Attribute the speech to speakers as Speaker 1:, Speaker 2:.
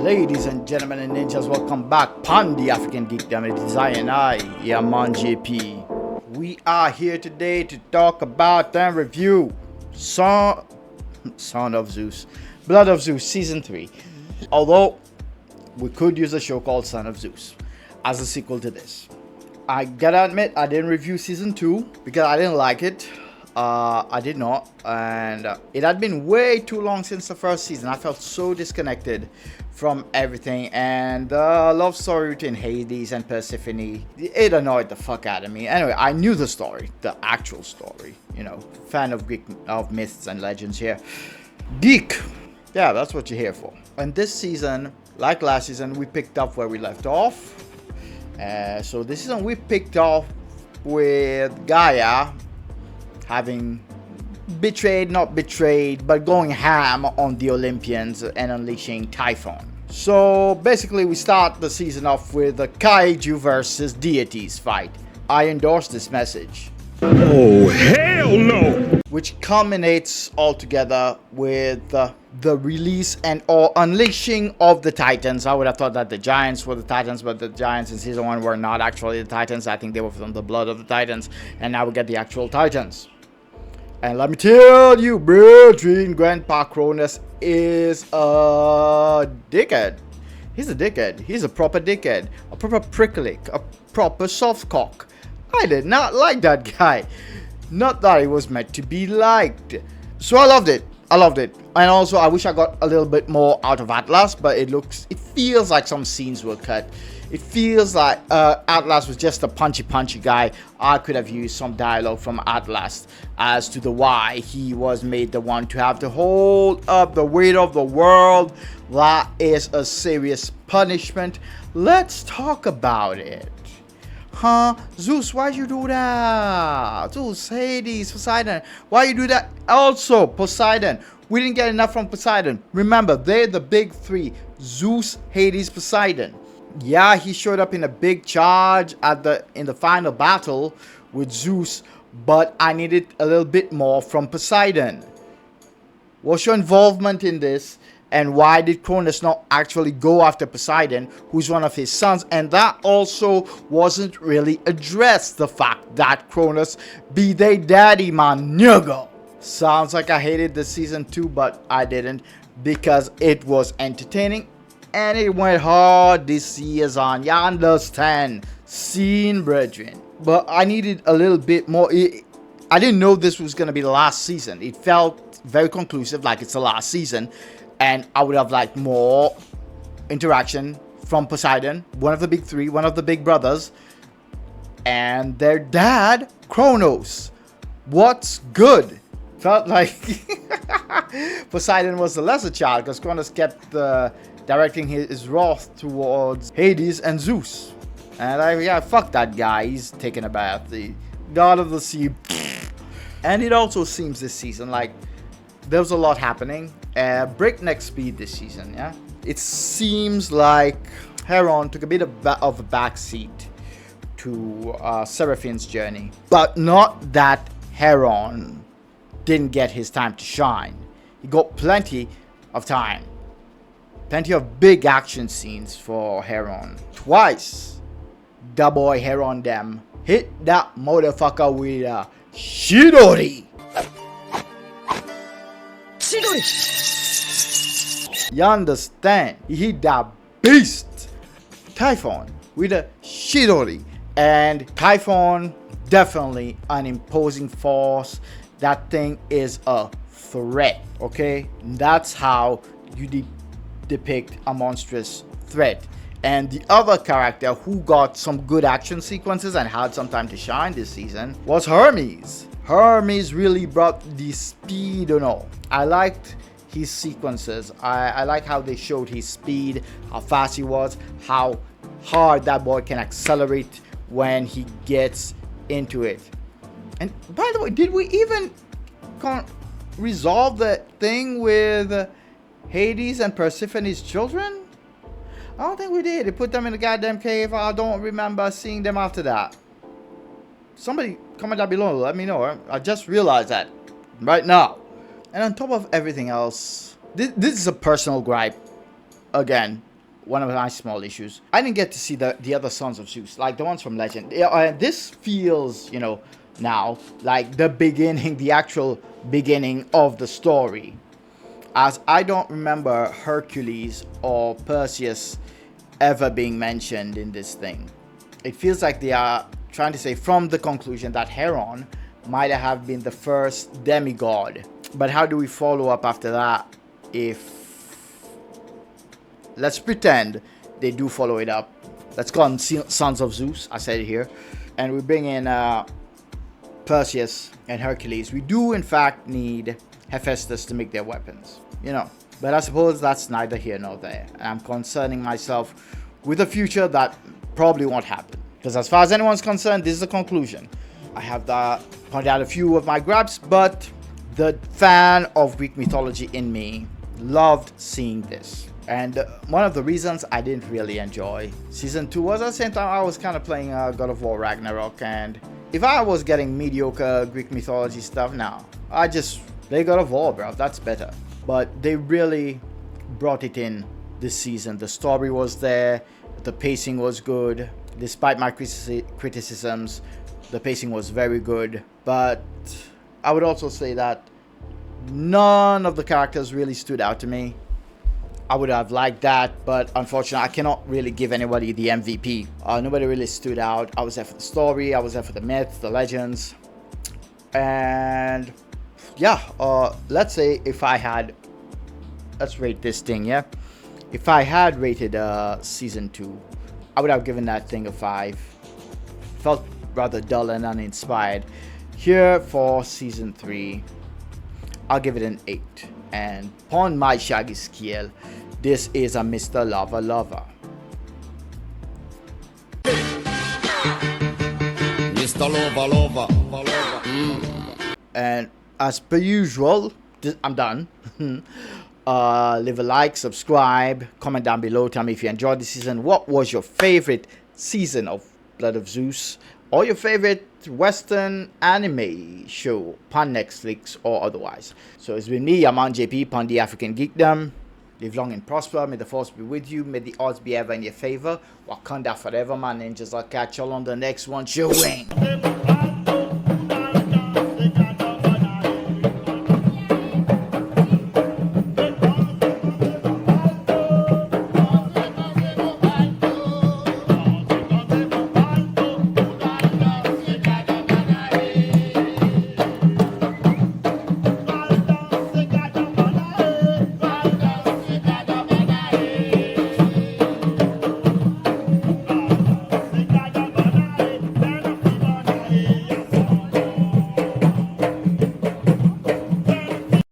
Speaker 1: Ladies and gentlemen and ninjas, welcome back upon the African Geekdom. It is I and I, Yaman JP. We are here today to talk about and review Son of Zeus, Blood of Zeus Season 3. Although, we could use a show called Son of Zeus as a sequel to this. I gotta admit, I didn't review Season 2 because I didn't like it. I did not, and it had been way too long since the first season. I felt so disconnected from everything, and the love story between Hades and Persephone, it annoyed the fuck out of me. Anyway, I knew the story, the actual story, you know, fan of Greek myths and legends here. Geek, yeah, that's what you're here for. And this season, like last season, we picked up where we left off. So this season we picked off with Gaia having not betrayed, but going ham on the Olympians and unleashing Typhon. So basically we start the season off with a kaiju versus deities fight. I endorse this message.
Speaker 2: Oh, hell no!
Speaker 1: Which culminates altogether with the release and or unleashing of the Titans. I would have thought that the Giants were the Titans, but the Giants in Season 1 were not actually the Titans. I think they were from the blood of the Titans, and now we get the actual Titans. And let me tell you, brethren, Grandpa Cronus is a dickhead. He's a dickhead. He's a proper dickhead. A proper pricklick. A proper softcock. I did not like that guy. Not that he was meant to be liked. So I loved it. And also I wish I got a little bit more out of Atlas, but it feels like some scenes were cut. It feels like Atlas was just a punchy guy. I could have used some dialogue from Atlas as to the why he was made the one to have to hold up the weight of the world. That is a serious punishment. Let's talk about it. Huh? Zeus, why'd you do that? Zeus, Hades, Poseidon, why you do that? Also, Poseidon. We didn't get enough from Poseidon. Remember, they're the big three. Zeus, Hades, Poseidon. Yeah, he showed up in a big charge in the final battle with Zeus, but I needed a little bit more from Poseidon. What's your involvement in this? And why did Cronus not actually go after Poseidon, who's one of his sons? And that also wasn't really addressed, the fact that Cronus be their daddy, my nigga. Sounds like I hated the season 2, but I didn't, because it was entertaining and it went hard this season. You understand? Scene, brethren. But I needed a little bit more. I didn't know this was going to be the last season. It felt very conclusive, like it's the last season. And I would have liked more interaction from Poseidon, one of the big three, one of the big brothers, and their dad, Kronos. What's good? Felt like Poseidon was the lesser child because Kronos kept directing his wrath towards Hades and Zeus. And fuck that guy. He's taking a bath. The god of the sea. And it also seems this season like there's a lot happening. Breakneck speed this season, yeah? It seems like Heron took a bit of a backseat to Seraphim's journey. But not that Heron didn't get his time to shine. He got plenty of time. Plenty of big action scenes for Heron. Twice, the boy Heron them hit that motherfucker with a Shidori. You understand? He hit that beast Typhon with a Shidori. And Typhon, definitely an imposing force. That thing is a threat, okay? That's how you depict a monstrous threat. And the other character who got some good action sequences and had some time to shine this season was Hermes. Hermes really brought the speed, I liked his sequences. I like how they showed his speed, how fast he was, how hard that boy can accelerate when he gets into it. And by the way, did we even resolve the thing with Hades and Persephone's children? I don't think we did. They put them in the goddamn cave. I don't remember seeing them after that. Somebody comment down below, let me know. I just realized that right now. And on top of everything else, this is a personal gripe. Again, one of my small issues. I didn't get to see the other sons of Zeus, like the ones from Legend. Yeah, this feels, now like the beginning, the actual beginning of the story, as I don't remember Hercules or Perseus ever being mentioned in this thing. It feels like they are trying to say from the conclusion that Heron might have been the first demigod. But how do we follow up after that if... Let's pretend they do follow it up. Let's call them Sons of Zeus, I said it here. And we bring in Perseus and Hercules. We do in fact need Hephaestus to make their weapons, But I suppose that's neither here nor there. And I'm concerning myself with a future that probably won't happen. Because as far as anyone's concerned, this is the conclusion. I have pointed out a few of my grabs, but the fan of Greek mythology in me loved seeing this. And one of the reasons I didn't really enjoy Season 2 was at the same time I was kind of playing God of War Ragnarok. And if I was getting mediocre Greek mythology stuff, now I just play God of War, bro. That's better. But they really brought it in this season. The story was there. The pacing was good. Despite my criticisms, the pacing was very good. But I would also say that none of the characters really stood out to me. I would have liked that, but unfortunately, I cannot really give anybody the MVP. Nobody really stood out. I was there for the story. I was there for the myths, the legends. And yeah, let's say if I had... Let's rate this thing, yeah? If I had rated Season 2, I would have given that thing a 5. Felt rather dull and uninspired. Here for Season 3, I'll give it an 8. And upon my shaggy scale, this is a Mr. Lover Lover.
Speaker 3: Mr. Lover Lover.
Speaker 1: And as per usual, I'm done. Leave a like, subscribe, comment down below. Tell me if you enjoyed this season. What was your favorite season of Blood of Zeus? Or your favorite Western anime show, upon Netflix or otherwise. So it's been me, Yaman JP, upon the African Geekdom. Live long and prosper. May the force be with you. May the odds be ever in your favor. Wakanda forever, my ninjas. I'll catch y'all on the next one. Chewing.